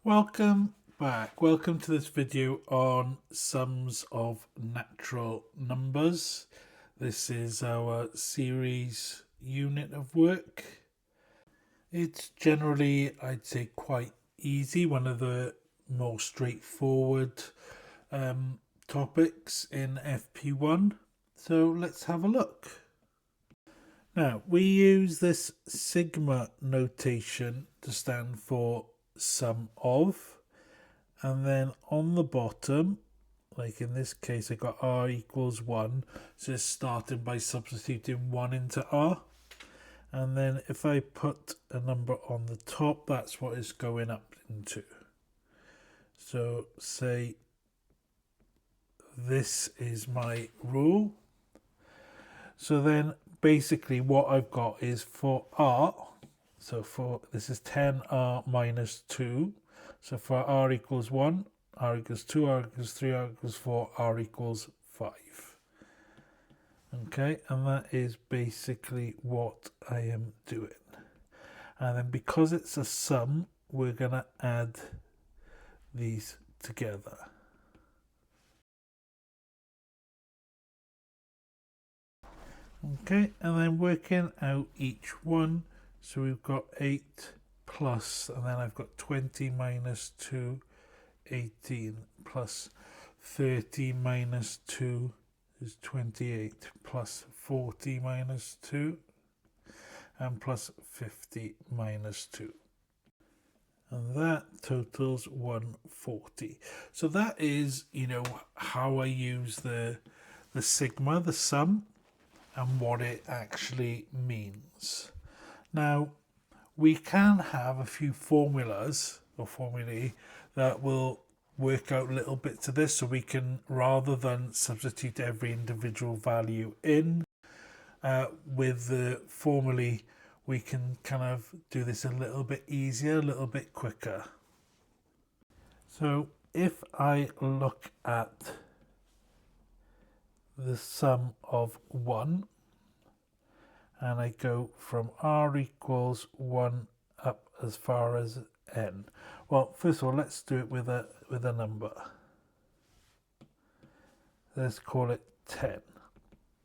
Welcome back. Welcome to this video on sums of natural numbers. This is our series unit of work. It's generally, I'd say, quite easy, one of the more straightforward topics in FP1. So let's have a look. Now, we use this sigma notation to stand for sum of, and then on the bottom, like in this case I got r equals 1, so it's starting by substituting 1 into r, and then if I put a number on the top, that's what it's going up into. So say this is my rule. So then basically what I've got is for r, so for this is 10r minus 2. So for r equals 1, r equals 2, r equals 3, r equals 4, r equals 5. Okay, and that is basically what I am doing. And then because it's a sum, we're going to add these together. Okay, and then working out each one. So we've got 8 plus, and then I've got 20 minus 2, 18 plus 30 minus 2 is 28 plus 40 minus 2 and plus 50 minus 2. And that totals 140. So that is, how I use the sigma, the sum, and what it actually means. Now, we can have a few formulas or formulae that will work out little bits of this, so we can, rather than substitute every individual value in, with the formulae, we can kind of do this a little bit easier, a little bit quicker. So if I look at the sum of 1, and I go from r equals 1 up as far as n. Well, first of all, let's do it with a number. Let's call it 10.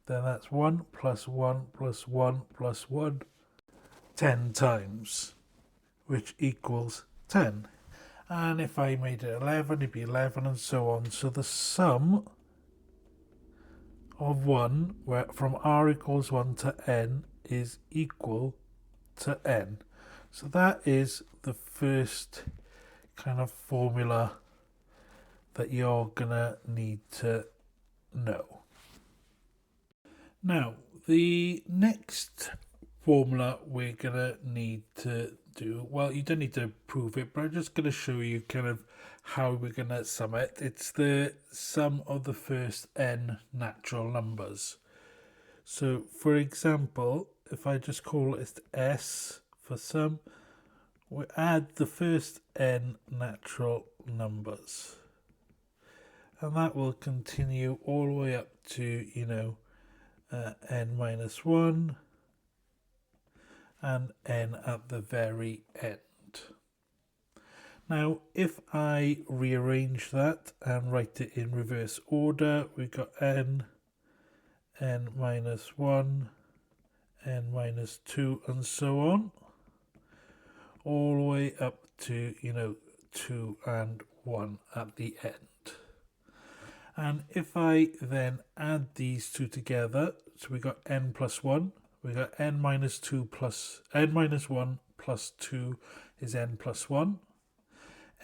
Then that's 1 plus 1 plus 1 plus 1, 10 times, which equals 10. And if I made it 11, it'd be 11 and so on. So the sum of 1, where from r equals 1 to n, is equal to n. So that is the first kind of formula that you're gonna need to know. Now, the next formula we're gonna need to do, well, you don't need to prove it, but I'm just gonna show you kind of how we're gonna sum it. It's the sum of the first n natural numbers. So for example, if I just call it s for sum, we add the first n natural numbers, and that will continue all the way up to n minus 1 and n at the very end. Now if I rearrange that and write it in reverse order, we've got n minus 1, n minus 2, and so on, all the way up to 2 and 1 at the end. And if I then add these two together, so we got n plus 1, we got n minus 2 plus n minus 1 plus 2 is n plus 1,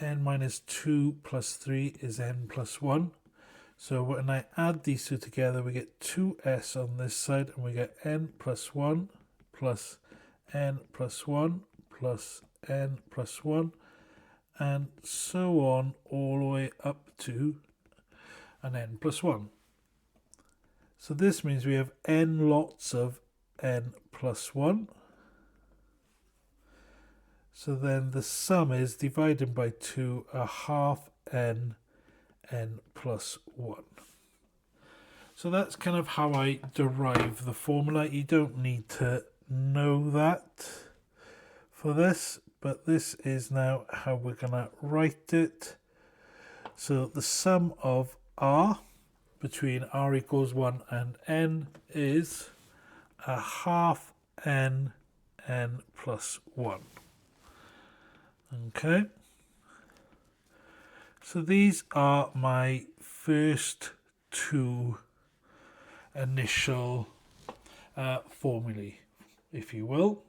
n minus 2 plus 3 is n plus 1. So when I add these two together, we get 2s on this side, and we get n plus 1 plus n plus 1 plus n plus 1, and so on all the way up to an n plus 1. So this means we have n lots of n plus 1. So then the sum is divided by 2, a half n plus 1. So that's kind of how I derive the formula. You don't need to know that for this, but this is now how we're going to write it. So the sum of r between r equals 1 and n is a half n plus 1. Okay, so these are my first two initial formulae, if you will,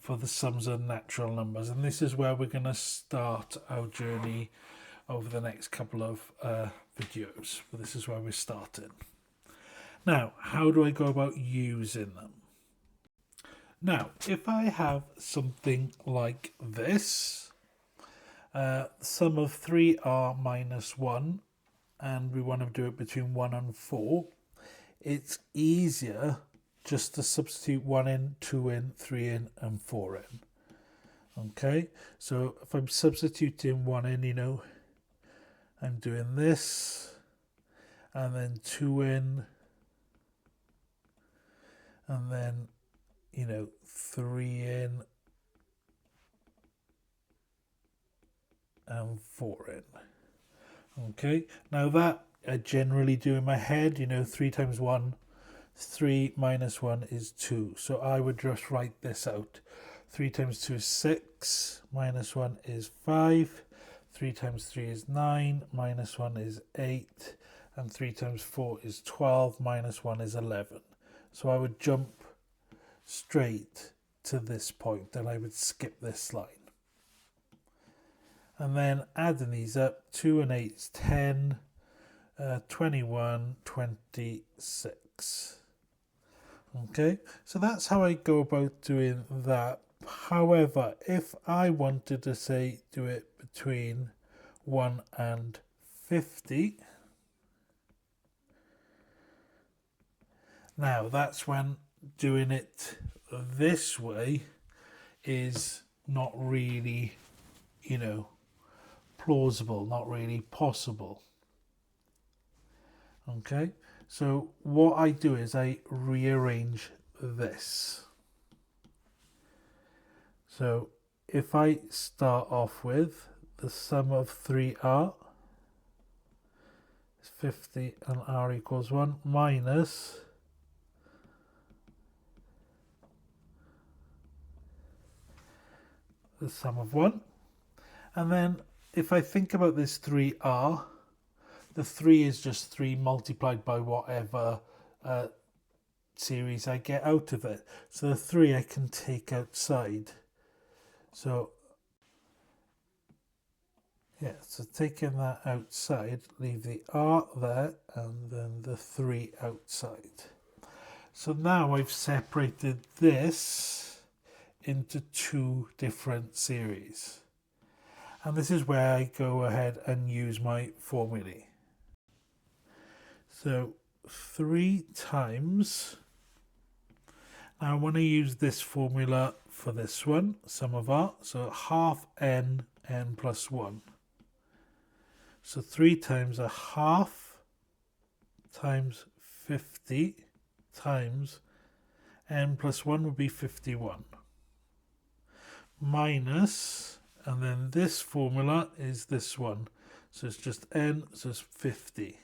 for the sums of natural numbers, and this is where we're going to start our journey over the next couple of videos. But this is where we're starting. Now, how do I go about using them? Now, if I have something like this, sum of 3r minus 1, and we want to do it between 1 and 4, it's easier just to substitute 1 in, 2 in, 3 in, and 4 in. Okay, so if I'm substituting 1 in, you know, I'm doing this, and then 2 in, and then, you know, 3 in, and 4 in. Okay, now that I generally do in my head, you know, 3 times 1, 3 minus 1 is 2. So I would just write this out. 3 times 2 is 6, minus 1 is 5, 3 times 3 is 9, minus 1 is 8, and 3 times 4 is 12, minus 1 is 11. So I would jump straight to this point, and I would skip this line. And then adding these up, 2 and 8 is 10, 21, 26. Okay, so that's how I go about doing that. However, if I wanted to say do it between 1 and 50, now that's when doing it this way is not really, you know, plausible, not really possible. Okay, so what I do is I rearrange this. So if I start off with the sum of 3r is 50 and r equals 1 minus the sum of 1, and then if I think about this 3r, the 3 is just 3 multiplied by whatever series I get out of it. So the 3 I can take outside. So yeah, so taking that outside, leave the r there and then the 3 outside. So now I've separated this into two different series. And this is where I go ahead and use my formulae. So 3 times, now I want to use this formula for this one, sum of r, so half n plus 1. So 3 times a half times 50 times n plus 1 would be 51. Minus, and then this formula is this one. So it's just n, so it's 50.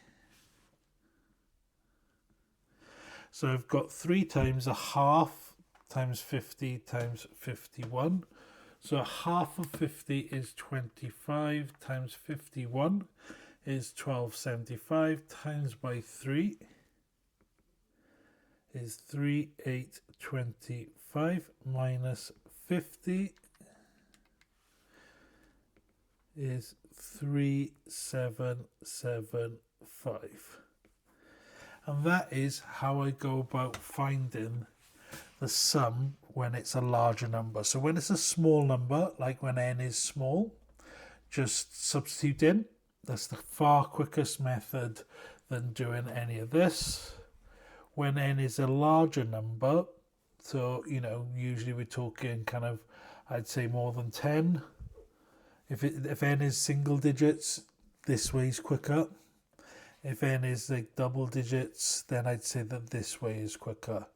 So I've got 3 times a half times 50 times 51. So a half of 50 is 25 times 51 is 1275 times by 3 is 3825 minus 50 is 3775. And that is how I go about finding the sum when it's a larger number. So when it's a small number, like when n is small, just substitute in. That's the far quickest method than doing any of this. When n is a larger number, so, you know, usually we're talking kind of, I'd say more than 10. If n is single digits, this way is quicker. If n is like double digits, then I'd say that this way is quicker.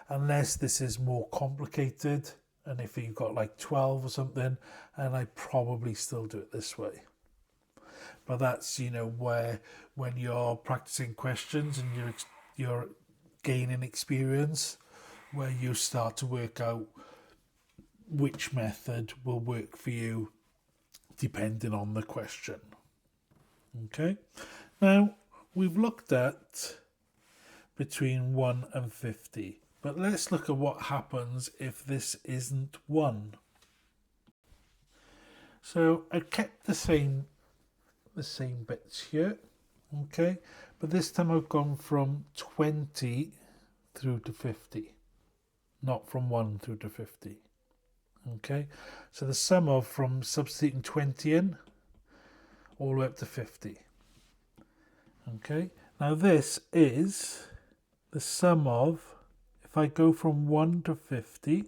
Unless this is more complicated, and if you've got like 12 or something, and I probably still do it this way. But that's, you know, where when you're practicing questions and you're gaining experience, where you start to work out which method will work for you depending on the question. Okay, now we've looked at between 1 and 50, but let's look at what happens if this isn't 1. So I kept the same bits here, okay, but this time I've gone from 20 through to 50, not from 1 through to 50. Okay, so the sum of from substituting 20 in all the way up to 50. Okay, now this is the sum of, if I go from 1 to 50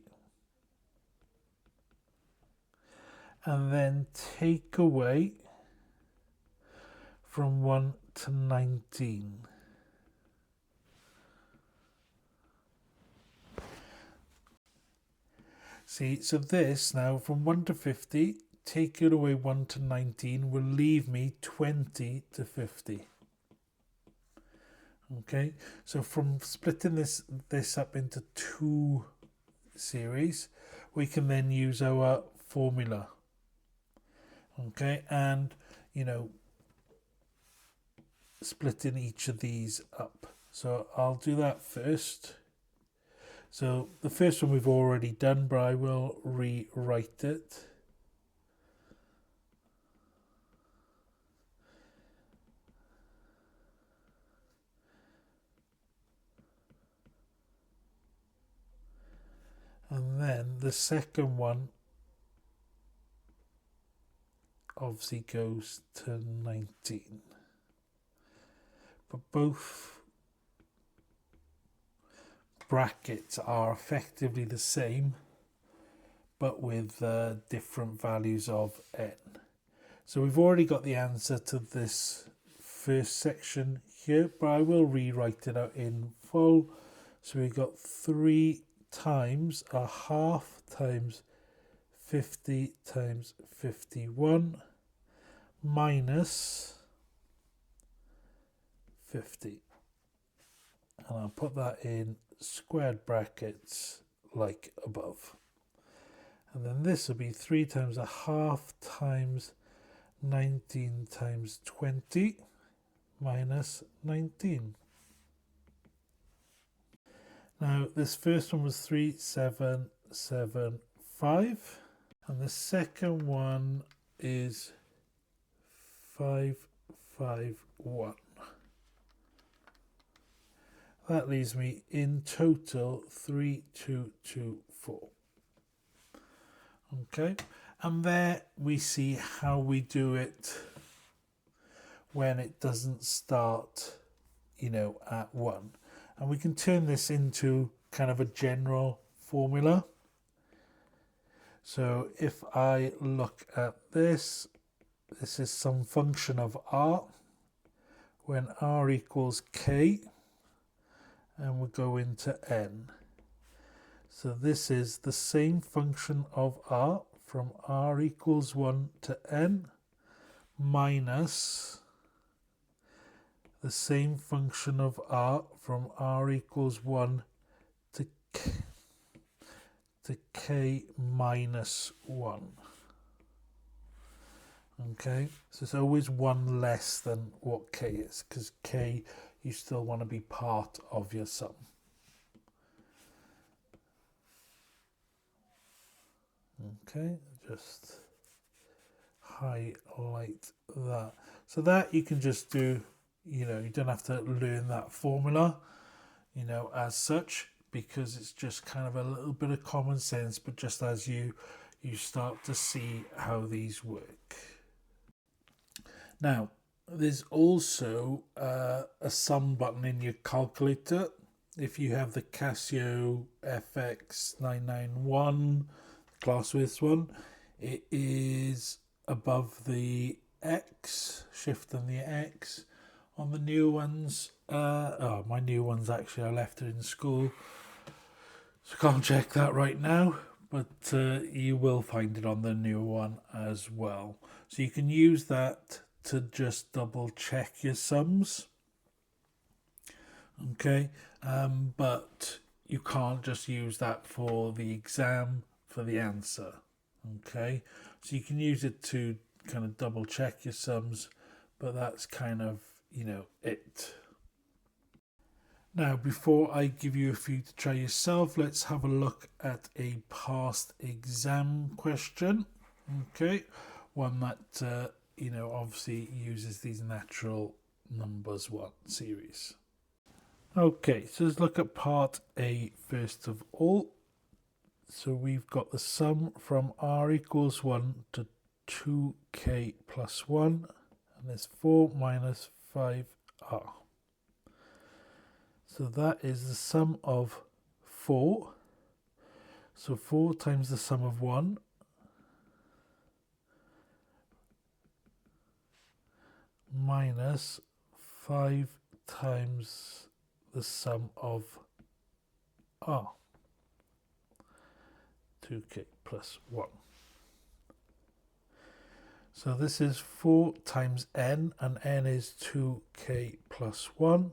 and then take away from 1 to 19. See, so this now from 1 to 50, take it away 1 to 19 will leave me 20 to 50. Okay, so from splitting this up into 2 series, we can then use our formula. Okay, and you know, splitting each of these up. So I'll do that first. So the first one we've already done, but I will rewrite it. And then the second one obviously goes to 19. But both brackets are effectively the same, but with different values of n. So we've already got the answer to this first section here, but I will rewrite it out in full. So we've got 3 times a half times 50 times 51 minus 50. And I'll put that in squared brackets like above. And then this will be 3 times a half times 19 times 20 minus 19. Now this first one was 3775 and the second one is 551. That leaves me in total 3224. Okay, and there we see how we do it when it doesn't start, you know, at 1. And we can turn this into kind of a general formula. So if I look at this, this is some function of r when r equals k, and we go into n. So this is the same function of r from r equals 1 to n minus the same function of r from r equals 1 to k minus 1. Okay, so it's always 1 less than what k is, because k, you still want to be part of your sum. Okay, just highlight that. So that you can just do, you know, you don't have to learn that formula, you know, as such, because it's just kind of a little bit of common sense, but just as you start to see how these work. Now, there's also a sum button in your calculator. If you have the Casio FX991, Glassworth one, it is above the X, shift and the X. On the new ones, my new ones actually, I left it in school, so can't check that right now. but you will find it on the new one as well. So you can use that to just double check your sums. Okay, but you can't just use that for the exam for the answer. Okay, so you can use it to kind of double check your sums, but that's kind of, it. Now, before I give you a few to try yourself, let's have a look at a past exam question. Okay, one that, obviously uses these natural numbers one series. Okay, so let's look at part A first of all. So we've got the sum from r equals 1 to 2k plus 1, and there's 4 minus 5r. So that is the sum of 4. So 4 times the sum of 1 minus 5 times the sum of r. 2k plus 1. So this is 4 times n, and n is 2k plus 1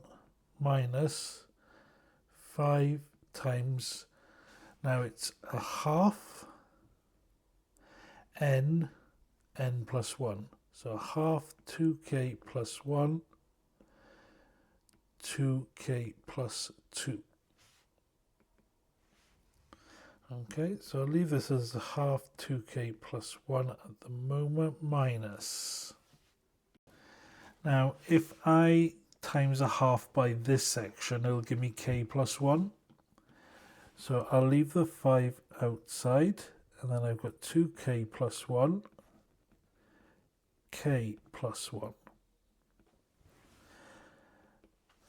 minus 5 times, now it's a half n plus 1. So a half 2k plus 1, 2k plus 2. Okay, so I'll leave this as a half 2k plus 1 at the moment, minus. Now, if I times a half by this section, it'll give me k plus 1. So I'll leave the 5 outside, and then I've got 2k plus 1, k plus 1.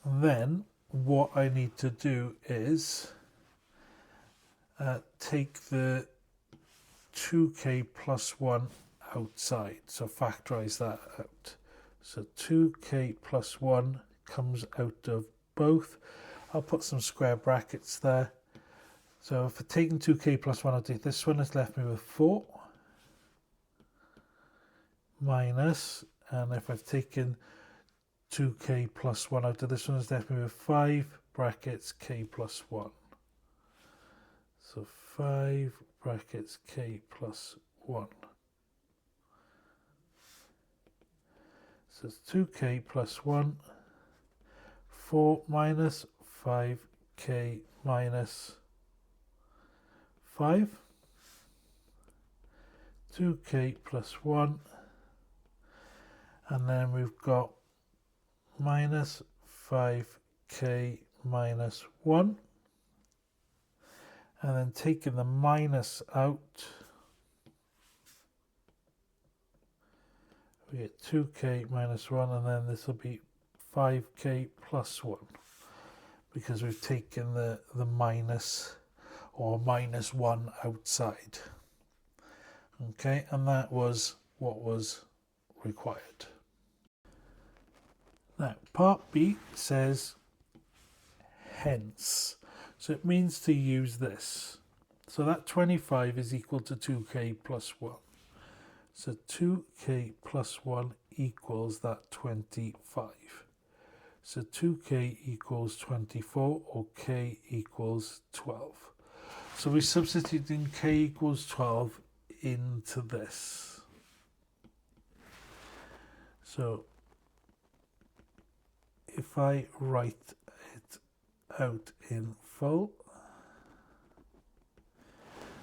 And then what I need to do is take the 2k plus 1 outside, so factorize that out. So 2k plus 1 comes out of both. I'll put some square brackets there. So for taking 2k plus 1 out of this one, it's left me with 4 minus, and if I've taken 2k plus 1 out of this one, it's left me with 5 brackets k plus 1. So 5 brackets k plus 1. So it's 2k plus 1, 4 minus 5k minus 5, 2k plus 1, and then we've got minus 5k minus 1, and then taking the minus out, we get 2k minus 1, and then this will be 5k plus 1, because we've taken the minus or minus 1 outside. Okay, and that was what was required. Now, part B says hence. So it means to use this. So that 25 is equal to 2k plus 1. So 2k plus 1 equals that 25. So 2k equals 24, or k equals 12. So we're substituting k equals 12 into this. So if I write it out in full,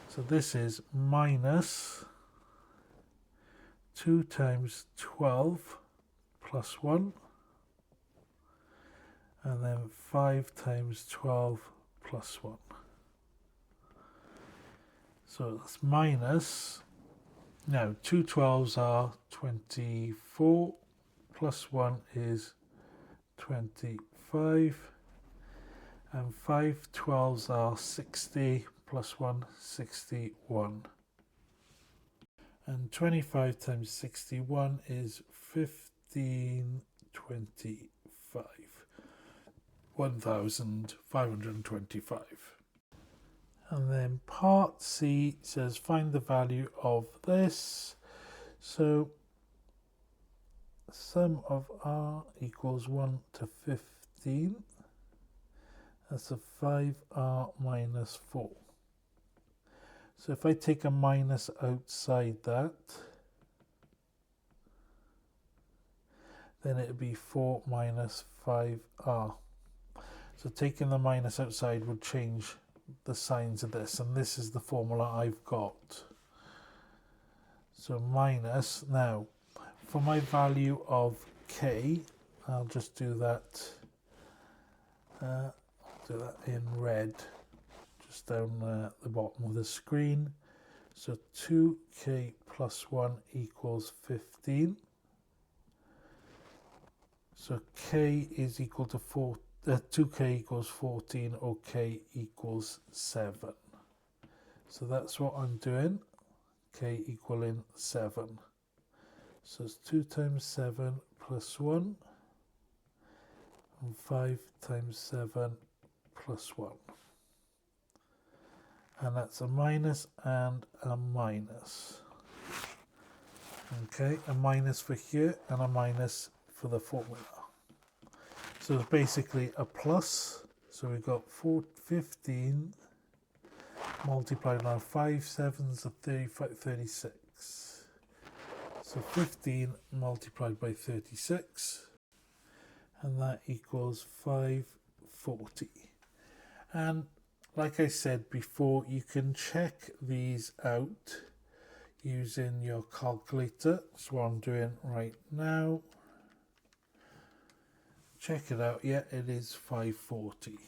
so this is minus 2 times 12 plus 1, and then 5 times 12 plus 1. So that's minus, now 2 12s are 24, plus 1 is 25, and 5 12s are 60, plus 1, 61. And 25 times 61 is 1525. 1525. And then part C says find the value of this. So sum of R equals 1 to 15. That's a 5R minus 4. So if I take a minus outside that, then it would be 4 minus 5R. So taking the minus outside would change the signs of this, and this is the formula I've got. So minus, now for my value of K, I'll just do that, in red, just down the bottom of the screen. So 2K plus 1 equals 15. So K is equal to 2K equals 14, or K equals 7. So that's what I'm doing, K equaling 7. So it's 2 times 7 plus 1, and 5 times 7 plus 1. And that's a minus and a minus. Okay, a minus for here and a minus for the formula. So it's basically a plus. So we've got 15 multiplied by 5 sevens of 36. So 15 multiplied by 36, and that equals 540. And like I said before, you can check these out using your calculator. That's what I'm doing right now. Check it out. Yeah, it is 540.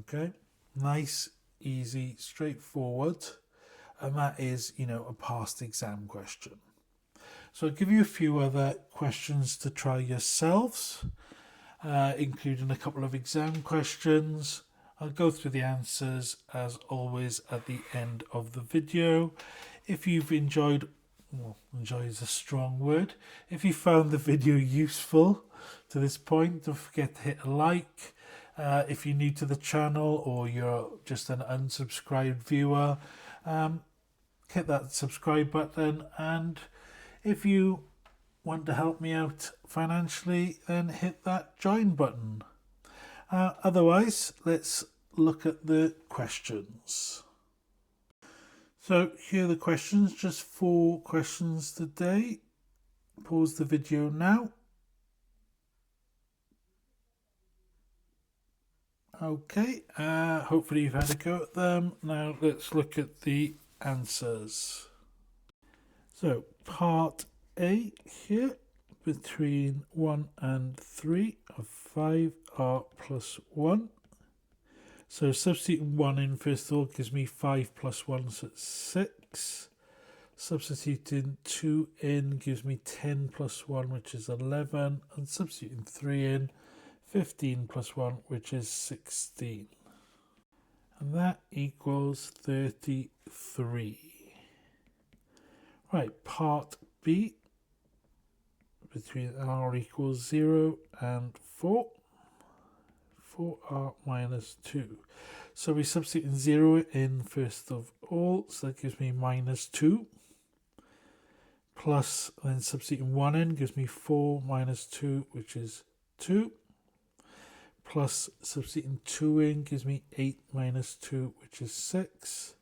Okay, nice, easy, straightforward, and that is, a past exam question. So I'll give you a few other questions to try yourselves, including a couple of exam questions. I'll go through the answers as always at the end of the video. If you've enjoyed, well, enjoy is a strong word. If you found the video useful to this point, don't forget to hit a like. If you're new to the channel or you're just an unsubscribed viewer, hit that subscribe button. And if you want to help me out financially, then hit that join button. Otherwise, let's look at the questions. So here are the questions, just 4 questions today. Pause the video now. Okay, hopefully you've had a go at them. Now let's look at the answers. So part A here, between 1 and 3 of 5R plus 1. So substituting 1 in first of all gives me 5 plus 1, so it's 6. Substituting 2 in gives me 10 plus 1, which is 11. And substituting 3 in, 15 plus 1, which is 16. And that equals 33. Right, part B, between R equals 0 and 4. 4R minus 2. So we substitute 0 in first of all, so that gives me minus 2. Plus, then substituting 1 in gives me 4 minus 2, which is 2. Plus, substituting 2 in gives me 8 minus 2, which is 6.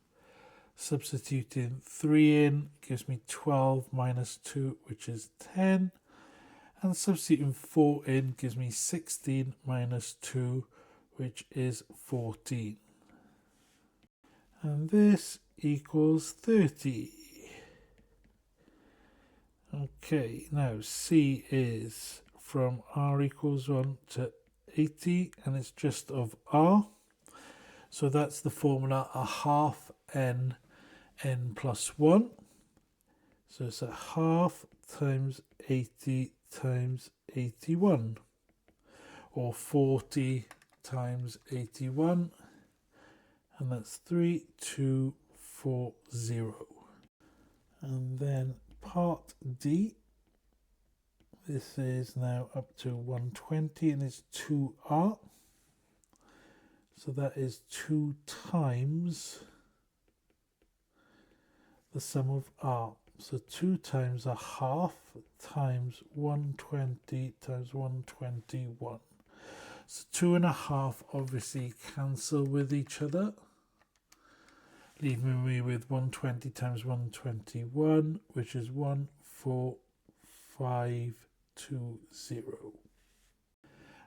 Substituting 3 in gives me 12 minus 2, which is 10. And substituting 4 in gives me 16 minus 2, which is 14. And this equals 30. Okay, now C is from R equals 1 to 80, and it's just of R. So that's the formula, a half n plus 1. So it's a half times 80 times 81, or 40 times 81, and that's 3240. And then part D, this is now up to 120, and it's 2R. So that is 2 times the sum of r. So 2 times a half times 120 times 121. So 2.5 obviously cancel with each other, leaving me with 120 times 121, which is 14520.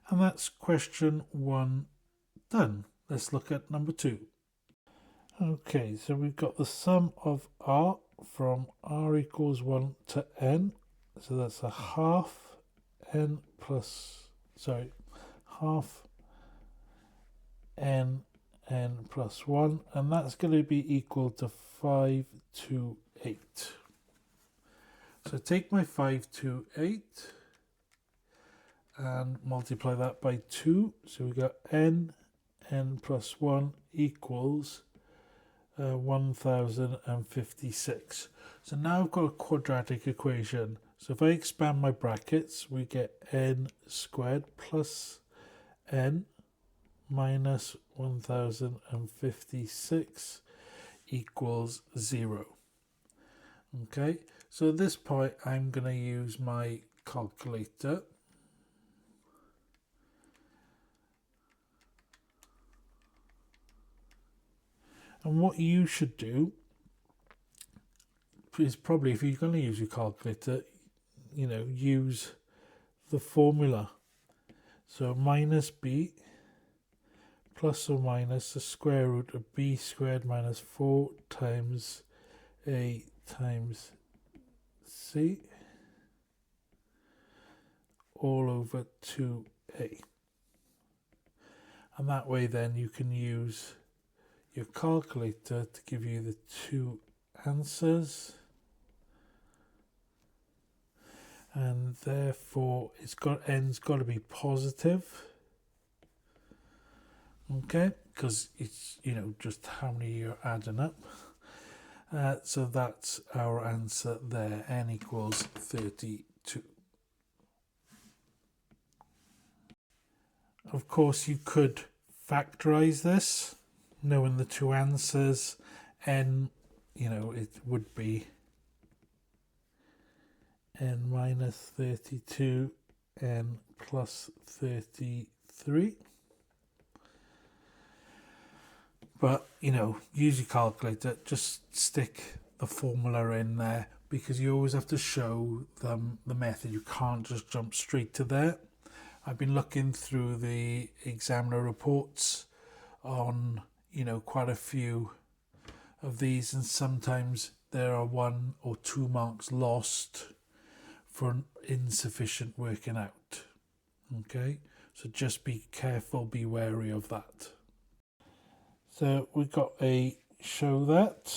And that's question 1 done. Let's look at number 2. Okay, so we've got the sum of r from r equals 1 to n. So that's a half n plus, half n plus 1, and that's going to be equal to 528. So take my 528 and multiply that by 2. So we got n plus 1 equals 1056. So now I've got a quadratic equation. So if I expand my brackets, we get n squared plus n minus 1056 equals 0. Okay, so at this point I'm going to use my calculator. And what you should do is probably, if you're going to use your calculator, use the formula. So minus b plus or minus the square root of b squared minus 4 times a times c all over 2a. And that way then you can use your calculator to give you the two answers, and therefore n's got to be positive, okay, because it's just how many you're adding up. So that's our answer there, n equals 32. Of course you could factorize this, knowing the two answers. N, it would be n minus 32, n plus 33. But, use your calculator, just stick the formula in there, because you always have to show them the method. You can't just jump straight to there. I've been looking through the examiner reports on, quite a few of these, and sometimes there are 1 or 2 marks lost for insufficient working out. Okay, so just be careful, be wary of that. So we've got a show that.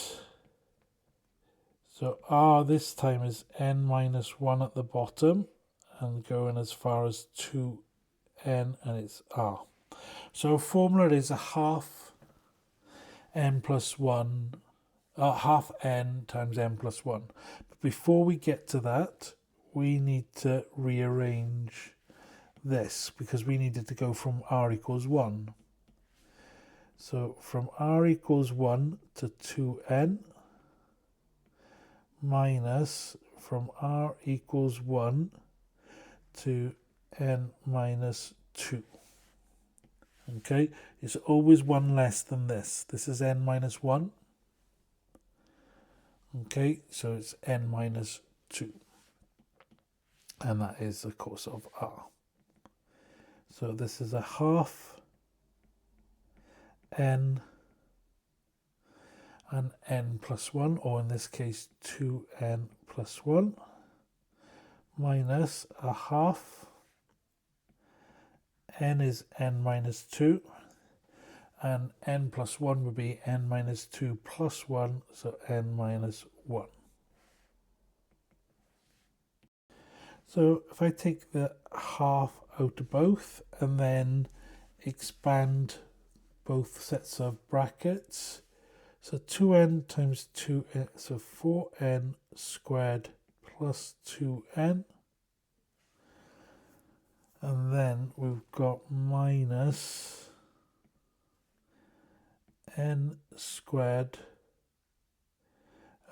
So r this time is n minus 1 at the bottom and going as far as 2n, and it's r. So formula is a half n plus 1, half n times n plus 1. But before we get to that, we need to rearrange this, because we needed to go from r equals 1. So from r equals 1 to 2n minus from r equals 1 to n minus 2. Okay, it's always 1 less than this. This is n minus 1. Okay, so it's n minus 2. And that is, of course, of r. So this is a half n and n plus 1, or in this case 2n plus 1, minus a half n is n minus 2, and n plus 1 would be n minus 2 plus 1, so n minus 1. So if I take the half out of both and then expand both sets of brackets, so 2n times 2n, so 4n squared plus 2n, and then we've got minus n squared,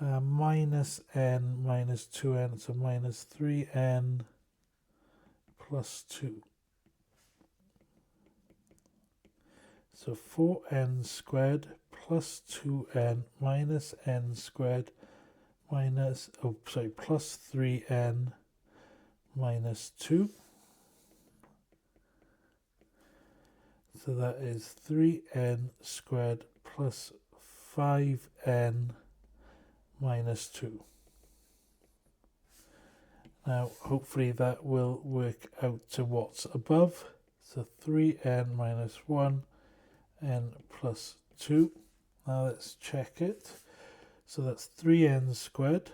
minus n minus 2n, so minus 3n plus 2. So 4n squared plus 2n minus n squared minus, plus 3n minus 2. So that is 3n squared plus 5n minus 2. Now hopefully that will work out to what's above. So 3n minus 1, n plus 2. Now let's check it. So that's 3n squared.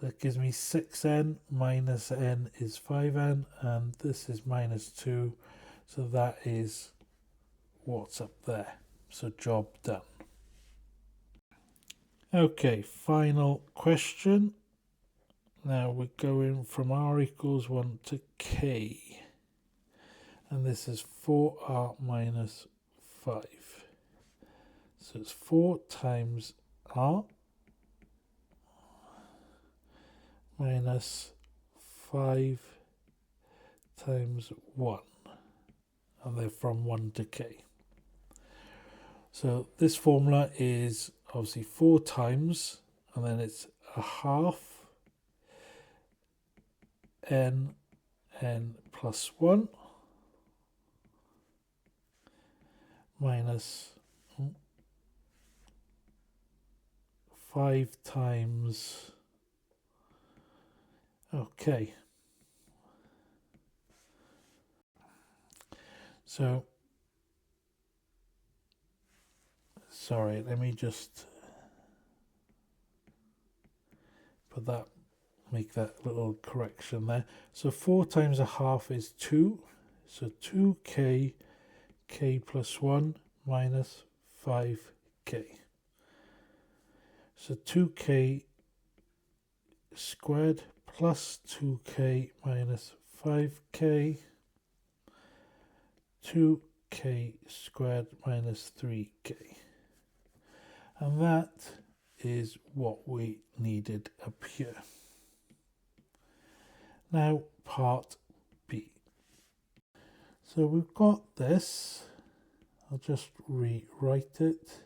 That gives me 6n minus n is 5n, and this is minus 2. So that is what's up there. So job done. Okay, final question. Now we're going from r equals 1 to k. And this is 4r minus 5. So it's 4 times r minus 5 times 1. And they're from 1 to k. So this formula is obviously 4 times, and then it's a half n plus 1 minus 5 times, okay, so sorry, let me just put that, make that little correction there. So 4 times a half is 2, so 2k, k plus 1 minus 5k. So 2k squared plus 2k minus 5k, 2k squared minus 3k. And that is what we needed up here. Now part B. So we've got this. I'll just rewrite it.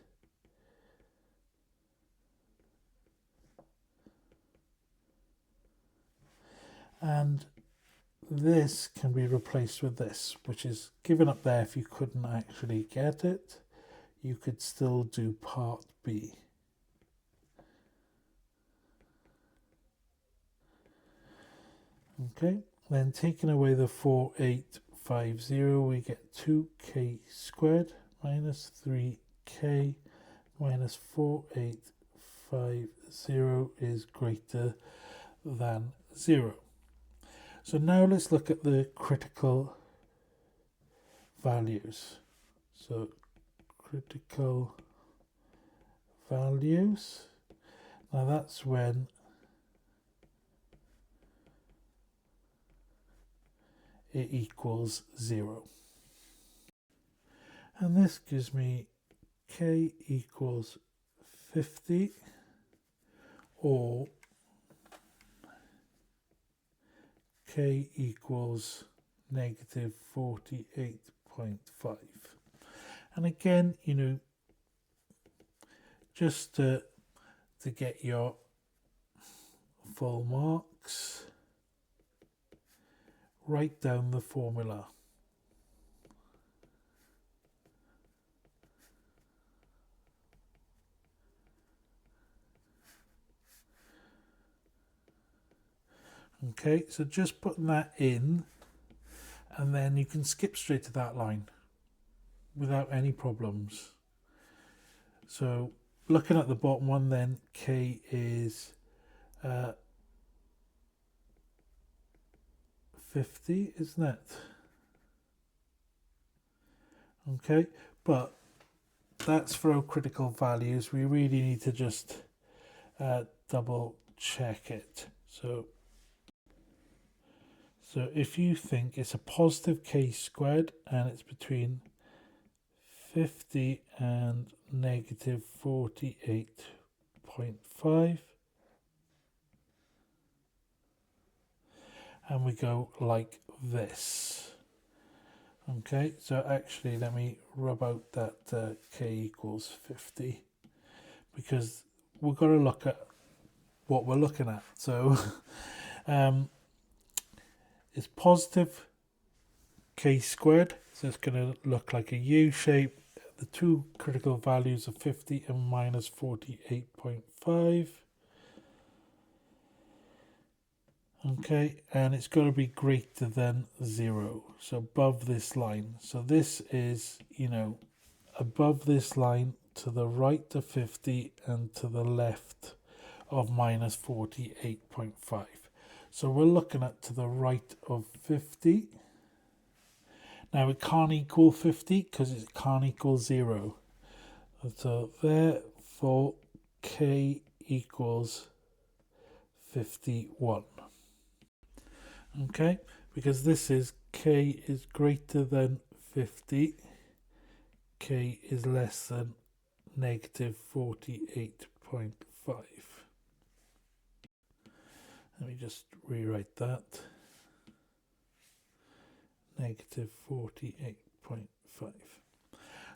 And this can be replaced with this, which is given up there. If you couldn't actually get it, you could still do part B. Okay, then taking away the 4850, we get 2k squared minus 3k minus 4850 is greater than 0. So now let's look at the critical values. So critical values, now that's when it equals 0. And this gives me k equals 50 or k equals negative 48.5. And again, you know, just to get your full marks, write down the formula. Okay, so just putting that in, and then you can skip straight to that line without any problems. So looking at the bottom one, then k is 50, isn't it? Okay, but that's for our critical values. We really need to just double check it. So if you think it's a positive k squared and it's between 50 and negative 48.5, 0.5. And we go like this. Okay, so actually let me rub out that k equals 50, because we've got to look at what we're looking at. So it's positive k squared, so it's going to look like a U shape. The two critical values are 50 and minus 48.5. Okay, and it's got to be greater than 0, so above this line. So this is, you know, above this line to the right of 50 and to the left of minus 48.5. So we're looking at to the right of 50. Now it can't equal 50 because it can't equal 0. So therefore k equals 51. Okay, because this is k is greater than 50, k is less than negative 48.5. Let me just rewrite that. Negative 48.5.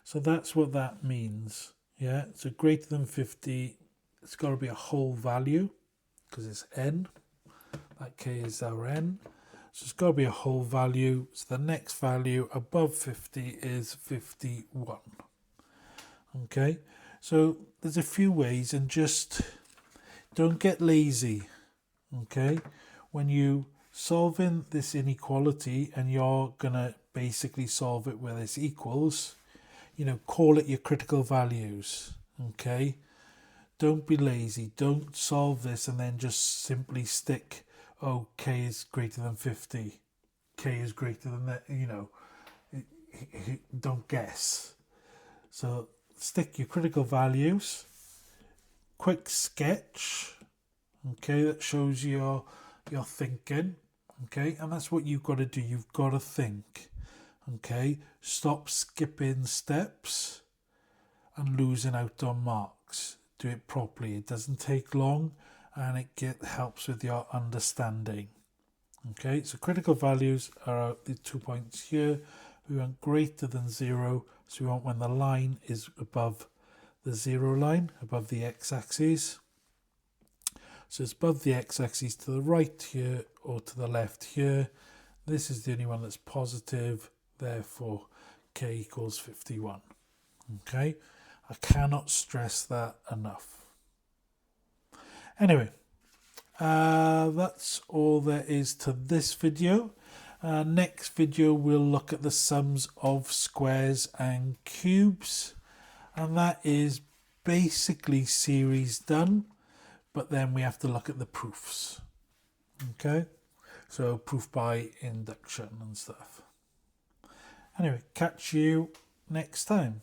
So that's what that means. Yeah, so greater than 50, it's got to be a whole value because it's n. That k is our n. So it's got to be a whole value. So the next value above 50 is 51. Okay, so there's a few ways, and just don't get lazy. Okay, when you solving this inequality and you're gonna basically solve it where this equals, you know, call it your critical values. Okay, don't be lazy. Don't solve this and then just simply stick, oh, k is greater than 50, k is greater than that, you know, don't guess. So stick your critical values, quick sketch, okay, that shows your thinking, okay, and that's what you've got to do. You've got to think, okay, stop skipping steps and losing out on marks. Do it properly. It doesn't take long, and it helps with your understanding. Okay, so critical values are the 2 points here. We want greater than 0, so we want when the line is above the 0 line, above the x-axis. So it's above the x-axis to the right here or to the left here. This is the only one that's positive, therefore k equals 51. Okay, I cannot stress that enough. Anyway, that's all there is to this video. Next video we'll look at the sums of squares and cubes, and that is basically series done, but then we have to look at the proofs. Okay, so proof by induction and stuff. Anyway, catch you next time.